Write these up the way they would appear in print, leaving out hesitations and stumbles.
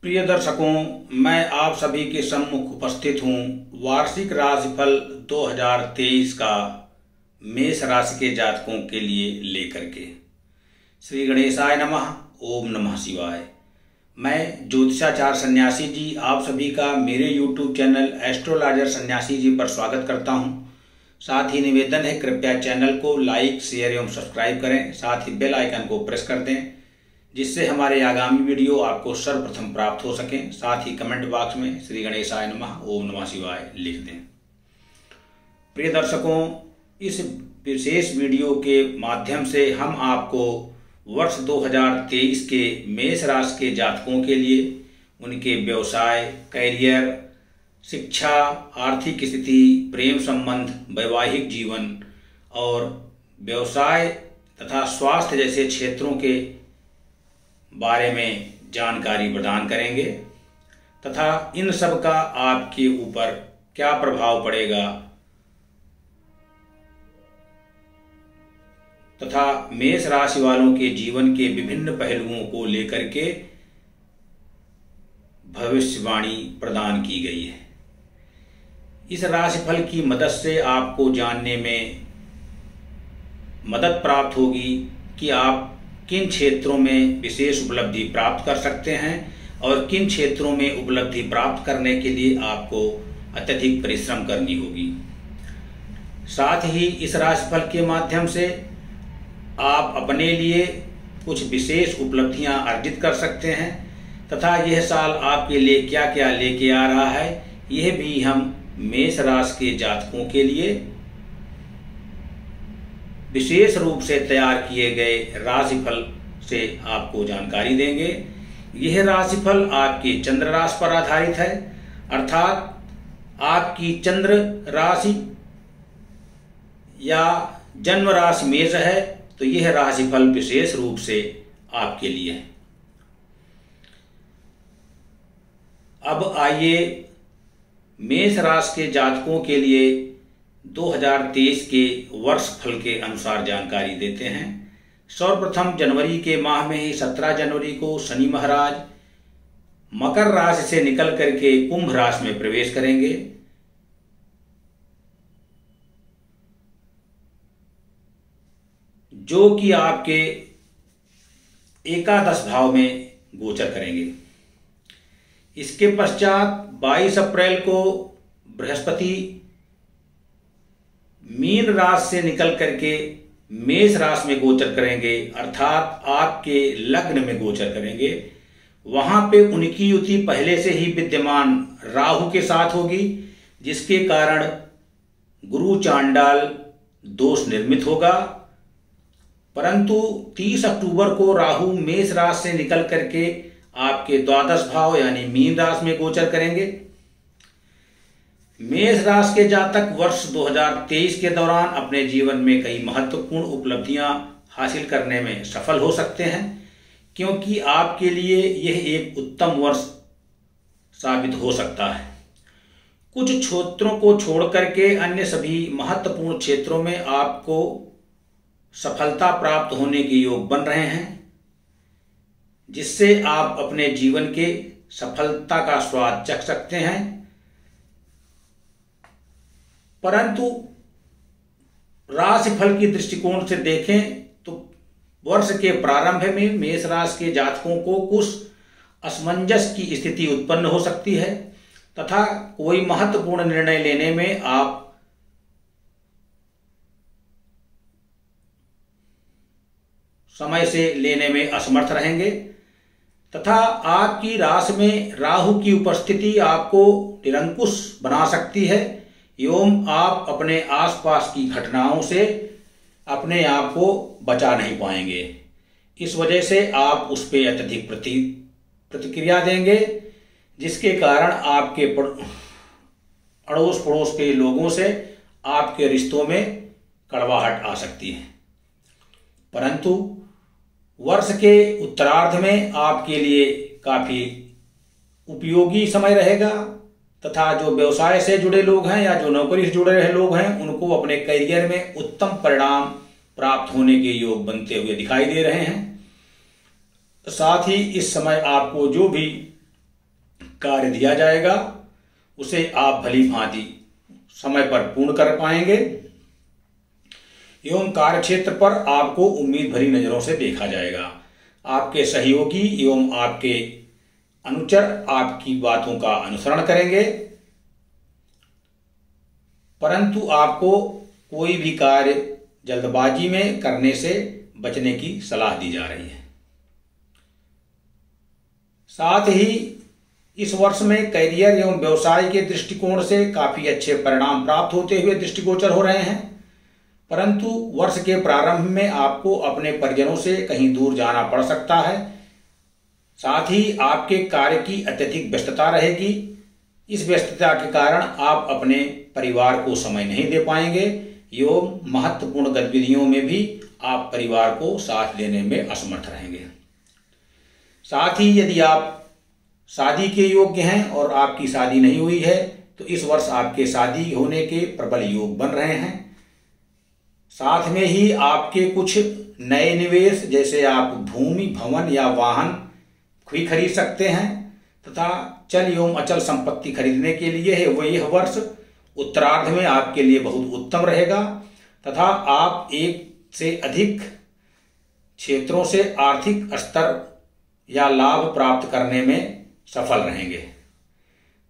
प्रिय दर्शकों, मैं आप सभी के सम्मुख उपस्थित हूँ वार्षिक राशिफल 2023 का मेष राशि के जातकों के लिए लेकर के। श्री गणेशाय नमः। ओम नमः शिवाय। मैं ज्योतिषाचार्य सन्यासी जी आप सभी का मेरे YouTube चैनल एस्ट्रोलॉजर सन्यासी जी पर स्वागत करता हूँ। साथ ही निवेदन है, कृपया चैनल को लाइक, शेयर एवं सब्सक्राइब करें। साथ ही बेल आइकन को प्रेस कर दें, जिससे हमारे आगामी वीडियो आपको सर्वप्रथम प्राप्त हो सकें। साथ ही कमेंट बॉक्स में श्री गणेशाय नमः, ओम नमः शिवाय लिख दें। प्रिय दर्शकों, इस विशेष वीडियो के माध्यम से हम आपको वर्ष 2023 के मेष राशि के जातकों के लिए उनके व्यवसाय, कैरियर, शिक्षा, आर्थिक स्थिति, प्रेम संबंध, वैवाहिक जीवन और व्यवसाय तथा स्वास्थ्य जैसे क्षेत्रों के बारे में जानकारी प्रदान करेंगे तथा इन सब का आपके ऊपर क्या प्रभाव पड़ेगा तथा मेष राशि वालों के जीवन के विभिन्न पहलुओं को लेकर के भविष्यवाणी प्रदान की गई है। इस राशिफल की मदद से आपको जानने में मदद प्राप्त होगी कि आप किन क्षेत्रों में विशेष उपलब्धि प्राप्त कर सकते हैं और किन क्षेत्रों में उपलब्धि प्राप्त करने के लिए आपको अत्यधिक परिश्रम करनी होगी। साथ ही इस राशिफल के माध्यम से आप अपने लिए कुछ विशेष उपलब्धियां अर्जित कर सकते हैं तथा यह साल आपके लिए क्या क्या लेके आ रहा है, यह भी हम मेष राशि के जातकों के लिए विशेष रूप से तैयार किए गए राशिफल से आपको जानकारी देंगे। यह राशिफल आपकी चंद्र राशि पर आधारित है, अर्थात आपकी चंद्र राशि या जन्म राशि मेष है तो यह राशिफल विशेष रूप से आपके लिए है। अब आइए मेष राशि के जातकों के लिए 2023 के वर्ष फल के अनुसार जानकारी देते हैं। सर्वप्रथम जनवरी के माह में ही 17 जनवरी को शनि महाराज मकर राशि से निकल करके कुंभ राशि में प्रवेश करेंगे। जो कि आपके एकादश भाव में गोचर करेंगे। इसके पश्चात 22 अप्रैल को बृहस्पति मीन राशि से निकल करके मेष राशि में गोचर करेंगे, अर्थात आपके लग्न में गोचर करेंगे। वहां पे उनकी युति पहले से ही विद्यमान राहु के साथ होगी, जिसके कारण गुरु चांडाल दोष निर्मित होगा। परंतु 30 अक्टूबर को राहु मेष राशि से निकल करके आपके द्वादश भाव यानी मीन राशि में गोचर करेंगे। मेष राशि के जातक वर्ष 2023 के दौरान अपने जीवन में कई महत्वपूर्ण उपलब्धियां हासिल करने में सफल हो सकते हैं, क्योंकि आपके लिए यह एक उत्तम वर्ष साबित हो सकता है। कुछ क्षेत्रों को छोड़ करके अन्य सभी महत्वपूर्ण क्षेत्रों में आपको सफलता प्राप्त होने के योग बन रहे हैं, जिससे आप अपने जीवन के सफलता का स्वाद चख सकते हैं। परंतु राशिफल की दृष्टिकोण से देखें तो वर्ष के प्रारंभ में मेष राशि के जातकों को कुछ असमंजस की स्थिति उत्पन्न हो सकती है तथा कोई महत्वपूर्ण निर्णय लेने में आप समय से लेने में असमर्थ रहेंगे तथा आपकी राशि में राहु की उपस्थिति आपको निरंकुश बना सकती है एवं आप अपने आसपास की घटनाओं से अपने आप को बचा नहीं पाएंगे। इस वजह से आप उस पर अत्यधिक प्रतिक्रिया देंगे, जिसके कारण आपके अड़ोस पड़ोस के लोगों से आपके रिश्तों में कड़वाहट आ सकती है। परंतु वर्ष के उत्तरार्ध में आपके लिए काफी उपयोगी समय रहेगा तथा जो व्यवसाय से जुड़े लोग हैं या जो नौकरी से जुड़े रहे लोग हैं उनको अपने करियर में उत्तम परिणाम प्राप्त होने के योग बनते हुए दिखाई दे रहे हैं। साथ ही इस समय आपको जो भी कार्य दिया जाएगा उसे आप भली भांति समय पर पूर्ण कर पाएंगे एवं कार्यक्षेत्र पर आपको उम्मीद भरी नजरों से देखा जाएगा। आपके सहयोगी एवं आपके अनुचर आपकी बातों का अनुसरण करेंगे, परंतु आपको कोई भी कार्य जल्दबाजी में करने से बचने की सलाह दी जा रही है। साथ ही इस वर्ष में करियर एवं व्यवसाय के दृष्टिकोण से काफी अच्छे परिणाम प्राप्त होते हुए दृष्टिगोचर हो रहे हैं, परंतु वर्ष के प्रारंभ में आपको अपने परिजनों से कहीं दूर जाना पड़ सकता है। साथ ही आपके कार्य की अत्यधिक व्यस्तता रहेगी। इस व्यस्तता के कारण आप अपने परिवार को समय नहीं दे पाएंगे एवं महत्वपूर्ण गतिविधियों में भी आप परिवार को साथ लेने में असमर्थ रहेंगे। साथ ही यदि आप शादी के योग्य हैं और आपकी शादी नहीं हुई है तो इस वर्ष आपके शादी होने के प्रबल योग बन रहे हैं। साथ में ही आपके कुछ नए निवेश जैसे आप भूमि, भवन या वाहन भी खरीद सकते हैं तथा चल एवं अचल संपत्ति खरीदने के लिए है वो यह वर्ष उत्तरार्ध में आपके लिए बहुत उत्तम रहेगा तथा आप एक से अधिक क्षेत्रों से आर्थिक स्तर या लाभ प्राप्त करने में सफल रहेंगे।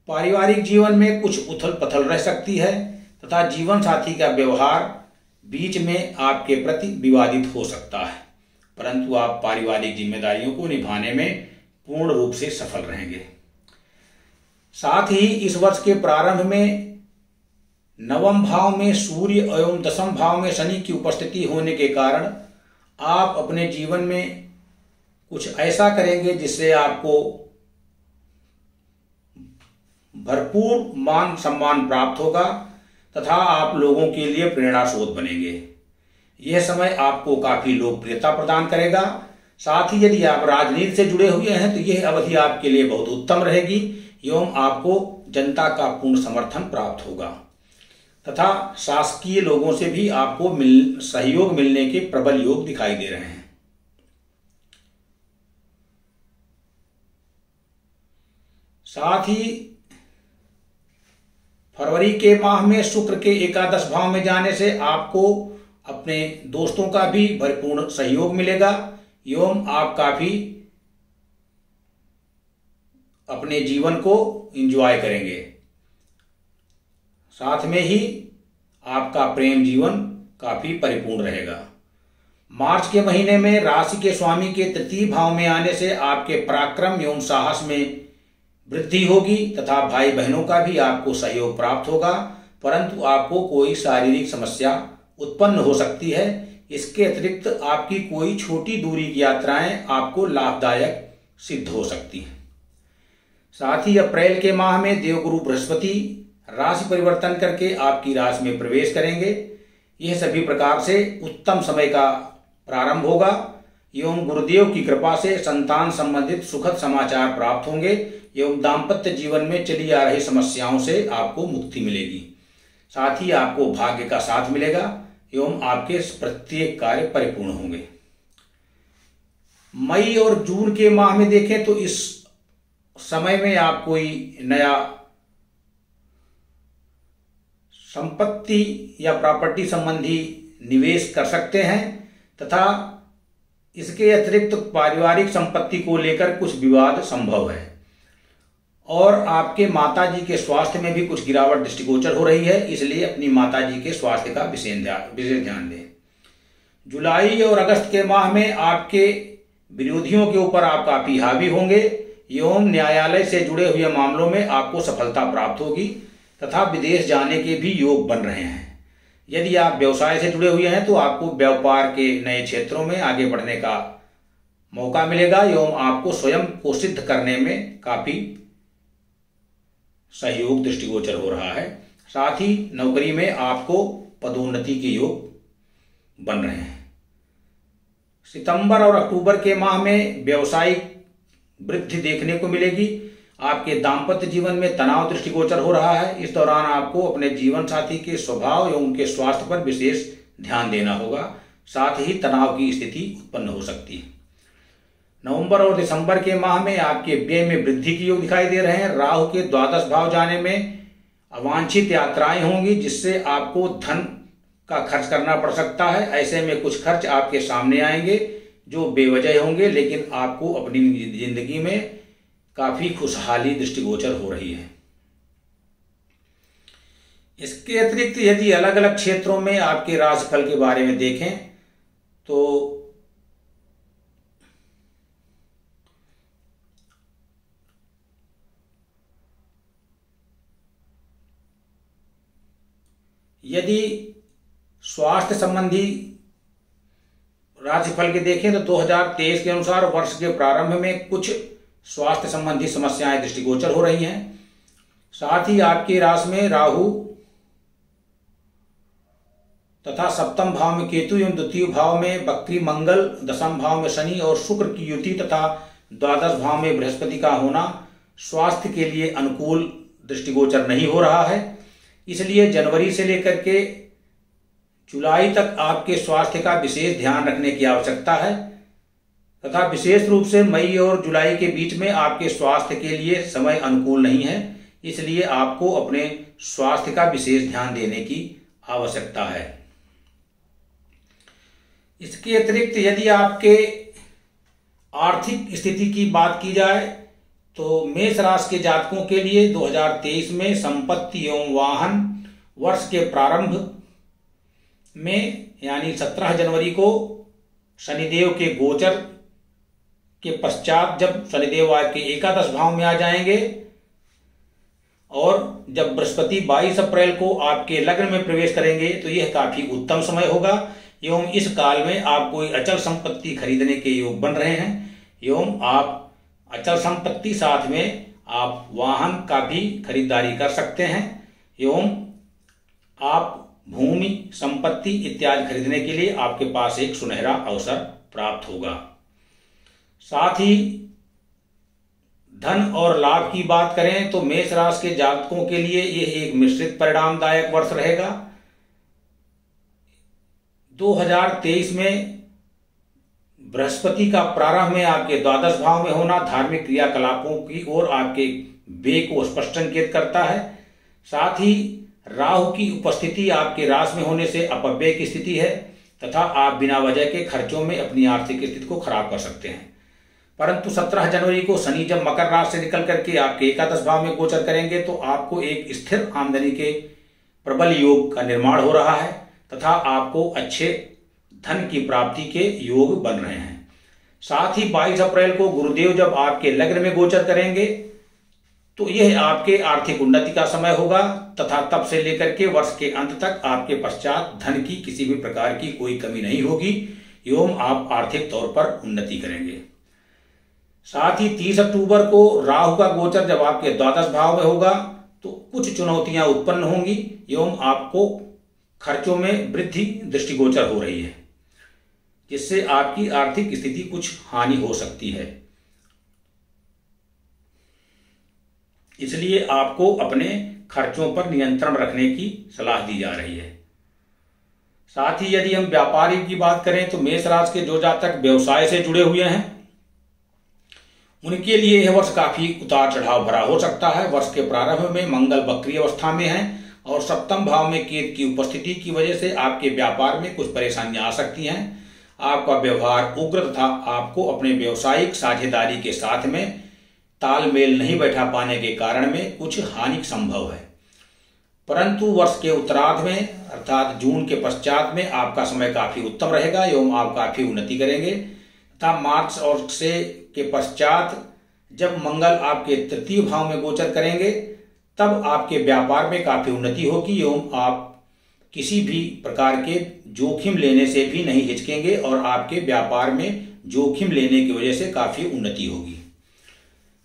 पारिवारिक जीवन में कुछ उथल पथल रह सकती है तथा जीवन साथी का व्यवहार बीच में आपके प्रति विवादित हो सकता है, परंतु आप पारिवारिक जिम्मेदारियों को निभाने में पूर्ण रूप से सफल रहेंगे। साथ ही इस वर्ष के प्रारंभ में नवम भाव में सूर्य एवं दशम भाव में शनि की उपस्थिति होने के कारण आप अपने जीवन में कुछ ऐसा करेंगे जिससे आपको भरपूर मान सम्मान प्राप्त होगा तथा आप लोगों के लिए प्रेरणा स्रोत बनेंगे। यह समय आपको काफी लोकप्रियता प्रदान करेगा। साथ ही यदि आप राजनीति से जुड़े हुए हैं तो यह अवधि आपके लिए बहुत उत्तम रहेगी एवं आपको जनता का पूर्ण समर्थन प्राप्त होगा तथा शासकीय लोगों से भी आपको सहयोग मिलने के प्रबल योग दिखाई दे रहे हैं। साथ ही फरवरी के माह में शुक्र के एकादश भाव में जाने से आपको अपने दोस्तों का भी भरपूर सहयोग मिलेगा एवं आप काफी अपने जीवन को एंजॉय करेंगे। साथ में ही आपका प्रेम जीवन काफी परिपूर्ण रहेगा। मार्च के महीने में राशि के स्वामी के तृतीय भाव में आने से आपके पराक्रम एवं साहस में वृद्धि होगी तथा भाई बहनों का भी आपको सहयोग प्राप्त होगा, परंतु आपको कोई शारीरिक समस्या उत्पन्न हो सकती है। इसके अतिरिक्त आपकी कोई छोटी दूरी की यात्राएं आपको लाभदायक सिद्ध हो सकती हैं। साथ ही अप्रैल के माह में देवगुरु बृहस्पति राशि परिवर्तन करके आपकी राशि में प्रवेश करेंगे। यह सभी प्रकार से उत्तम समय का प्रारंभ होगा एवं गुरुदेव की कृपा से संतान संबंधित सुखद समाचार प्राप्त होंगे एवं दाम्पत्य जीवन में चली आ रही समस्याओं से आपको मुक्ति मिलेगी। साथ ही आपको भाग्य का साथ मिलेगा एवं आपके प्रत्येक कार्य परिपूर्ण होंगे। मई और जून के माह में देखें तो इस समय में आप कोई नया संपत्ति या प्रॉपर्टी संबंधी निवेश कर सकते हैं तथा इसके अतिरिक्त पारिवारिक संपत्ति को लेकर कुछ विवाद संभव है और आपके माताजी के स्वास्थ्य में भी कुछ गिरावट दृष्टिगोचर हो रही है, इसलिए अपनी माताजी के स्वास्थ्य का विशेष ध्यान दें। जुलाई और अगस्त के माह में आपके विरोधियों के ऊपर आप काफी हावी होंगे एवं न्यायालय से जुड़े हुए मामलों में आपको सफलता प्राप्त होगी तथा विदेश जाने के भी योग बन रहे हैं। यदि आप व्यवसाय से जुड़े हुए हैं तो आपको व्यापार के नए क्षेत्रों में आगे बढ़ने का मौका मिलेगा एवं आपको स्वयं को सिद्ध करने में काफी सहयोग दृष्टिगोचर हो रहा है। साथ ही नौकरी में आपको पदोन्नति के योग बन रहे हैं। सितंबर और अक्टूबर के माह में व्यवसायिक वृद्धि देखने को मिलेगी। आपके दाम्पत्य जीवन में तनाव दृष्टिगोचर हो रहा है। इस दौरान आपको अपने जीवन साथी के स्वभाव एवं उनके स्वास्थ्य पर विशेष ध्यान देना होगा। साथ ही तनाव की स्थिति उत्पन्न हो सकती है। नवंबर और दिसंबर के माह में आपके व्यय में वृद्धि की योग दिखाई दे रहे हैं। राहु के द्वादश भाव जाने में अवांछित यात्राएं होंगी, जिससे आपको धन का खर्च करना पड़ सकता है। ऐसे में कुछ खर्च आपके सामने आएंगे जो बेवजह होंगे, लेकिन आपको अपनी जिंदगी में काफी खुशहाली दृष्टिगोचर हो रही है। इसके अतिरिक्त यदि अलग अलग क्षेत्रों में आपके राशिफल के बारे में देखें तो यदि स्वास्थ्य संबंधी राशिफल के देखें तो 2023 के अनुसार वर्ष के प्रारंभ में कुछ स्वास्थ्य संबंधी समस्याएं दृष्टिगोचर हो रही हैं। साथ ही आपकी राशि में राहु तथा सप्तम भाव में केतु एवं द्वितीय भाव में बकरी मंगल, दसम भाव में शनि और शुक्र की युति तथा द्वादश भाव में बृहस्पति का होना स्वास्थ्य के लिए अनुकूल दृष्टिगोचर नहीं हो रहा है। इसलिए जनवरी से लेकर के जुलाई तक आपके स्वास्थ्य का विशेष ध्यान रखने की आवश्यकता है तथा विशेष रूप से मई और जुलाई के बीच में आपके स्वास्थ्य के लिए समय अनुकूल नहीं है। इसलिए आपको अपने स्वास्थ्य का विशेष ध्यान देने की आवश्यकता है। इसके अतिरिक्त यदि आपके आर्थिक स्थिति की बात की जाए तो मेष राशि के जातकों के लिए 2023 में संपत्ति एवं वाहन वर्ष के प्रारंभ में यानी 17 जनवरी को शनिदेव के गोचर के पश्चात जब शनिदेव आपके एकादश भाव में आ जाएंगे और जब बृहस्पति 22 अप्रैल को आपके लग्न में प्रवेश करेंगे तो यह काफी उत्तम समय होगा एवं इस काल में आप कोई अचल संपत्ति खरीदने के योग बन रहे हैं एवं आप अचल संपत्ति साथ में आप वाहन का भी खरीदारी कर सकते हैं एवं आप भूमि संपत्ति इत्यादि खरीदने के लिए आपके पास एक सुनहरा अवसर प्राप्त होगा। साथ ही धन और लाभ की बात करें तो मेष राशि के जातकों के लिए यह एक मिश्रित परिणामदायक वर्ष रहेगा। 2023 में बृहस्पति का प्रारंभ में आपके द्वादश भाव में होना धार्मिक क्रियाकलापों की ओर आपके व्यय को स्पष्ट संकेत करता है। साथ ही राहु की उपस्थिति आपके राशि में होने से अपव्यय की स्थिति है तथा आप बिना वजह के खर्चों में अपनी आर्थिक स्थिति को खराब कर सकते हैं। परंतु 17 जनवरी को शनि जब मकर राशि से निकल करके आपके एकादश भाव में गोचर करेंगे तो आपको एक स्थिर आमदनी के प्रबल योग का निर्माण हो रहा है तथा आपको अच्छे धन की प्राप्ति के योग बन रहे हैं। साथ ही 22 अप्रैल को गुरुदेव जब आपके लग्न में गोचर करेंगे तो यह आपके आर्थिक उन्नति का समय होगा तथा तब से लेकर के वर्ष के अंत तक आपके पश्चात धन की किसी भी प्रकार की कोई कमी नहीं होगी एवं आप आर्थिक तौर पर उन्नति करेंगे। साथ ही 30 अक्टूबर को राहु का गोचर जब आपके द्वादश भाव में होगा तो कुछ चुनौतियां उत्पन्न होंगी एवं आपको खर्चों में वृद्धि दृष्टिगोचर हो रही है, जिससे आपकी आर्थिक स्थिति कुछ हानि हो सकती है। इसलिए आपको अपने खर्चों पर नियंत्रण रखने की सलाह दी जा रही है। साथ ही यदि हम व्यापारी की बात करें तो मेष राशि के जो जातक व्यवसाय से जुड़े हुए हैं उनके लिए यह वर्ष काफी उतार चढ़ाव भरा हो सकता है। वर्ष के प्रारंभ में मंगल वक्री अवस्था में है और सप्तम भाव में केतु की उपस्थिति की वजह से आपके व्यापार में कुछ परेशानियां आ सकती हैं। आपका व्यवहार उग्र तथा आपको अपने व्यवसायिक साझेदारी के साथ में तालमेल नहीं बैठा पाने के कारण में कुछ हानि संभव है। परंतु वर्ष के उत्तरार्ध में अर्थात जून के पश्चात में आपका समय काफी उत्तम रहेगा एवं आप काफी उन्नति करेंगे तथा मार्च और से के पश्चात जब मंगल आपके तृतीय भाव में गोचर करेंगे तब आपके व्यापार में काफी उन्नति होगी एवं आप किसी भी प्रकार के जोखिम लेने से भी नहीं हिचकेंगे और आपके व्यापार में जोखिम लेने की वजह से काफी उन्नति होगी।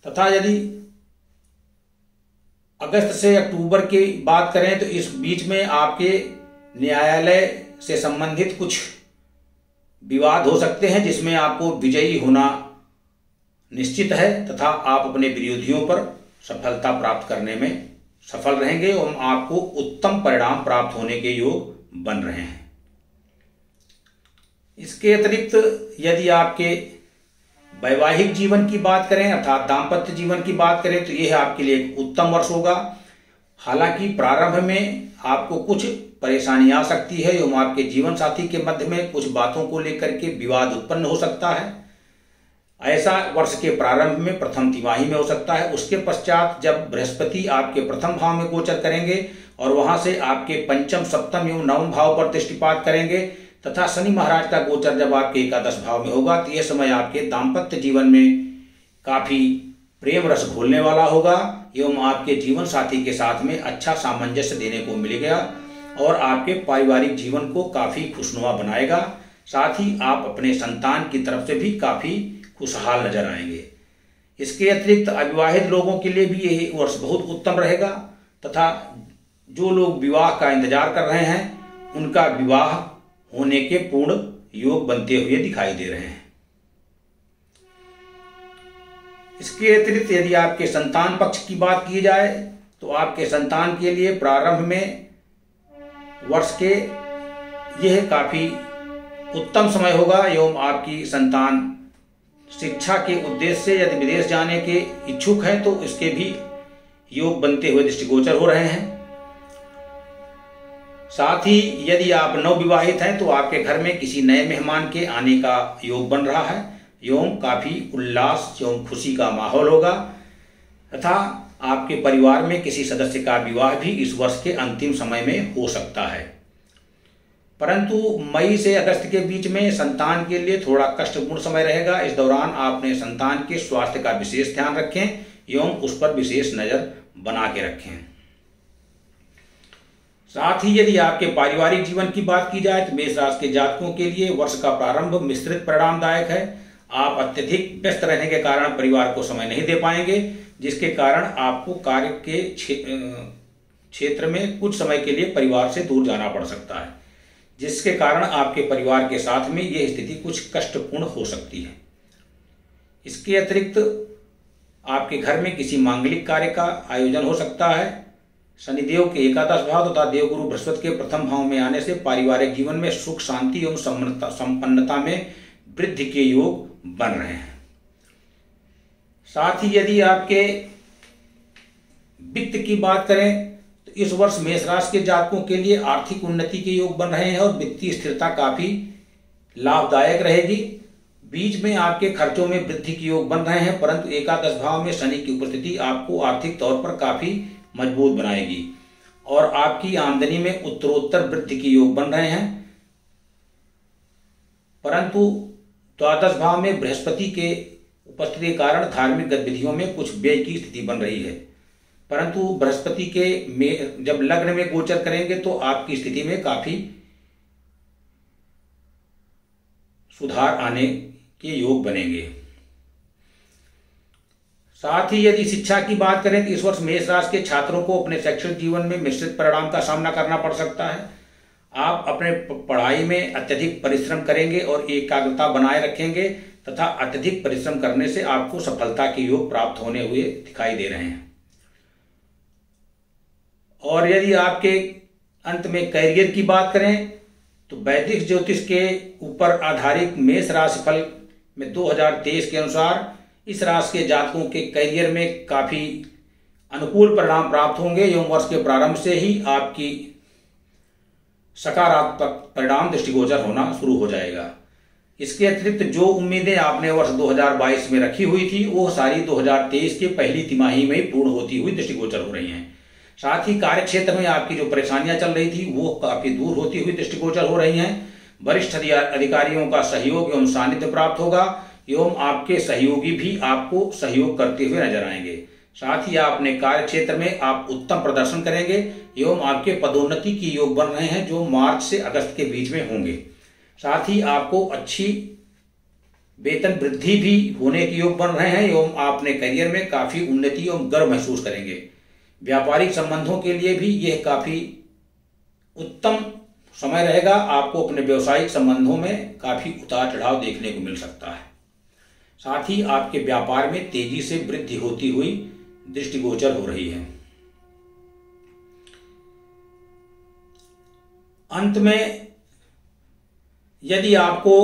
तथा यदि अगस्त से अक्टूबर की बात करें तो इस बीच में आपके न्यायालय से संबंधित कुछ विवाद हो सकते हैं जिसमें आपको विजयी होना निश्चित है तथा आप अपने विरोधियों पर सफलता प्राप्त करने में सफल रहेंगे एवं आपको उत्तम परिणाम प्राप्त होने के योग बन रहे हैं। इसके अतिरिक्त यदि आपके वैवाहिक जीवन की बात करें अर्थात दाम्पत्य जीवन की बात करें तो यह आपके लिए एक उत्तम वर्ष होगा। हालांकि प्रारंभ में आपको कुछ परेशानी आ सकती है एवं आपके जीवन साथी के मध्य में कुछ बातों को लेकर के विवाद उत्पन्न हो सकता है। ऐसा वर्ष के प्रारंभ में प्रथम तिमाही में हो सकता है। उसके पश्चात जब बृहस्पति आपके प्रथम भाव में गोचर करेंगे और वहां से आपके पंचम, सप्तम एवं नवम भाव पर दृष्टिपात करेंगे तथा शनि महाराज का गोचर जब आपके एकादश भाव में होगा तो यह समय आपके दाम्पत्य जीवन में काफी प्रेम रस घोलने वाला होगा एवं आपके जीवन साथी के साथ में अच्छा सामंजस्य देने को मिलेगा और आपके पारिवारिक जीवन को काफी खुशनुमा बनाएगा। साथ ही आप अपने संतान की तरफ से भी काफी खुशहाल नजर आएंगे। इसके अतिरिक्त अविवाहित लोगों के लिए भी यह वर्ष बहुत उत्तम रहेगा तथा जो लोग विवाह का इंतजार कर रहे हैं उनका विवाह होने के पूर्ण योग बनते हुए दिखाई दे रहे हैं। इसके अतिरिक्त यदि आपके संतान पक्ष की बात की जाए तो आपके संतान के लिए प्रारंभ में वर्ष के यह काफी उत्तम समय होगा एवं आपकी संतान शिक्षा के उद्देश्य से यदि विदेश जाने के इच्छुक हैं तो इसके भी योग बनते हुए दृष्टिगोचर हो रहे हैं। साथ ही यदि आप नवविवाहित हैं तो आपके घर में किसी नए मेहमान के आने का योग बन रहा है एवं काफी उल्लास एवं खुशी का माहौल होगा तथा आपके परिवार में किसी सदस्य का विवाह भी इस वर्ष के अंतिम समय में हो सकता है। परंतु मई से अगस्त के बीच में संतान के लिए थोड़ा कष्टपूर्ण समय रहेगा। इस दौरान आपने संतान के स्वास्थ्य का विशेष ध्यान रखें एवं उस पर विशेष नजर बना के रखें। साथ ही यदि आपके पारिवारिक जीवन की बात की जाए तो मेष राशि के जातकों के लिए वर्ष का प्रारंभ मिश्रित परिणामदायक है। आप अत्यधिक व्यस्त रहने के कारण परिवार को समय नहीं दे पाएंगे, जिसके कारण आपको कार्य के क्षेत्र में कुछ समय के लिए परिवार से दूर जाना पड़ सकता है, जिसके कारण आपके परिवार के साथ में यह स्थिति कुछ कष्टपूर्ण हो सकती है। इसके अतिरिक्त आपके घर में किसी मांगलिक कार्य का आयोजन हो सकता है। शनिदेव के एकादश भाव तथा देवगुरु बृहस्पति के प्रथम भाव में आने से पारिवारिक जीवन में सुख, शांति एवं संपन्नता में वृद्धि के योग बन रहे हैं। साथ ही यदि आपके वित्त की बात करें तो इस वर्ष मेष राशि के जातकों के लिए आर्थिक उन्नति के योग बन रहे हैं और वित्तीय स्थिरता काफी लाभदायक रहेगी। बीच में आपके खर्चों में वृद्धि के योग बन रहे हैं, परंतु एकादश भाव में शनि की उपस्थिति आपको आर्थिक तौर पर काफी मजबूत बनाएगी और आपकी आमदनी में उत्तरोत्तर वृद्धि के योग बन रहे हैं। परंतु द्वादश भाव में बृहस्पति के उपस्थिति के कारण धार्मिक गतिविधियों में कुछ व्यय की स्थिति बन रही है, परंतु बृहस्पति के जब लग्न में गोचर करेंगे तो आपकी स्थिति में काफी सुधार आने के योग बनेंगे। साथ ही यदि शिक्षा की बात करें तो इस वर्ष मेष राशि के छात्रों को अपने शैक्षणिक जीवन में मिश्रित परिणाम का सामना करना पड़ सकता है। आप अपने पढ़ाई में अत्यधिक परिश्रम करेंगे और एकाग्रता बनाए रखेंगे तथा अत्यधिक परिश्रम करने से आपको सफलता के योग प्राप्त होने हुए दिखाई दे रहे हैं। और यदि आपके अंत में करियर की बात करें तो वैदिक ज्योतिष के ऊपर आधारित मेष राशिफल में 2023 के अनुसार इस राशि के जातकों के करियर में काफी अनुकूल परिणाम प्राप्त होंगे एवं वर्ष के प्रारंभ से ही आपकी सकारात्मक परिणाम दृष्टिगोचर होना शुरू हो जाएगा। इसके अतिरिक्त जो उम्मीदें आपने वर्ष 2022 में रखी हुई थी वो सारी 2023 के पहली तिमाही में ही पूर्ण होती हुई दृष्टिगोचर हो रही हैं। साथ ही कार्य क्षेत्र में आपकी जो परेशानियां चल रही थी वो काफी दूर होती हुई दृष्टिगोचर हो रही हैं। वरिष्ठ अधिकारियों का सहयोग एवं सानिध्य प्राप्त होगा एवं आपके सहयोगी भी आपको सहयोग करते हुए नजर आएंगे। साथ ही आप अपने कार्य क्षेत्र में आप उत्तम प्रदर्शन करेंगे एवं आपके पदोन्नति की योग बन रहे हैं जो मार्च से अगस्त के बीच में होंगे। साथ ही आपको अच्छी वेतन वृद्धि भी होने के योग बन रहे हैं एवं आप अपने करियर में काफी उन्नति एवं गर्व महसूस करेंगे। व्यापारिक संबंधों के लिए भी यह काफी उत्तम समय रहेगा। आपको अपने व्यवसायिक संबंधों में काफी उतार चढ़ाव देखने को मिल सकता है। साथ ही आपके व्यापार में तेजी से वृद्धि होती हुई दृष्टिगोचर हो रही है। अंत में यदि आपको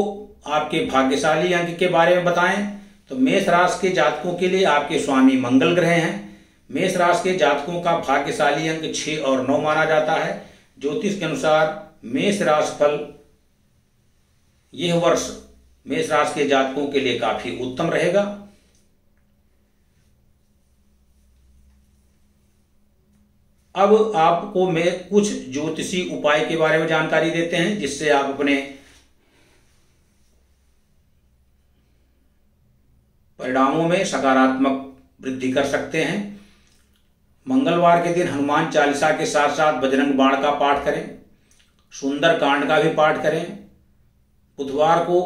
आपके भाग्यशाली अंक के बारे में बताएं तो मेष राशि के जातकों के लिए आपके स्वामी मंगल ग्रह हैं। मेष राशि के जातकों का भाग्यशाली अंक 6 और 9 माना जाता है। ज्योतिष के अनुसार मेष राशि फल यह वर्ष मेष राशि के जातकों के लिए काफी उत्तम रहेगा। अब आपको मैं कुछ ज्योतिषी उपाय के बारे में जानकारी देते हैं जिससे आप अपने परिणामों में सकारात्मक वृद्धि कर सकते हैं। मंगलवार के दिन हनुमान चालीसा के साथ साथ बजरंग बाण का पाठ करें, सुंदर कांड का भी पाठ करें। बुधवार को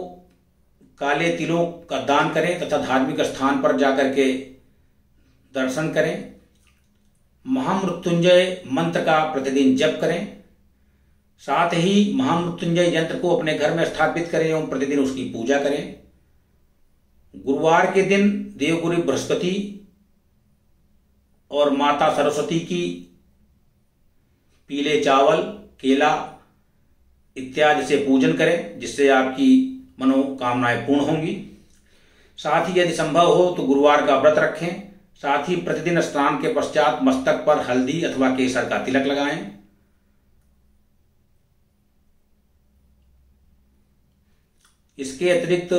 काले तिलों का दान करें तथा धार्मिक स्थान पर जाकर के दर्शन करें। महामृत्युंजय मंत्र का प्रतिदिन जप करें। साथ ही महामृत्युंजय यंत्र को अपने घर में स्थापित करें एवं प्रतिदिन उसकी पूजा करें। गुरुवार के दिन देवगुरु बृहस्पति और माता सरस्वती की पीले चावल, केला इत्यादि से पूजन करें जिससे आपकी मनोकामनाएं पूर्ण होंगी। साथ ही यदि संभव हो तो गुरुवार का व्रत रखें। साथ ही प्रतिदिन स्नान के पश्चात मस्तक पर हल्दी अथवा केसर का तिलक लगाएं। इसके अतिरिक्त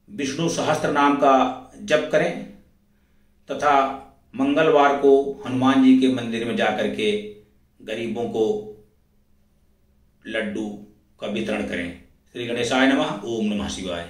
विष्णु सहस्त्र नाम का जप करें तथा मंगलवार को हनुमान जी के मंदिर में जाकर के गरीबों को लड्डू का वितरण करें। श्री गणेशाय नमः। ओम नमः शिवाय।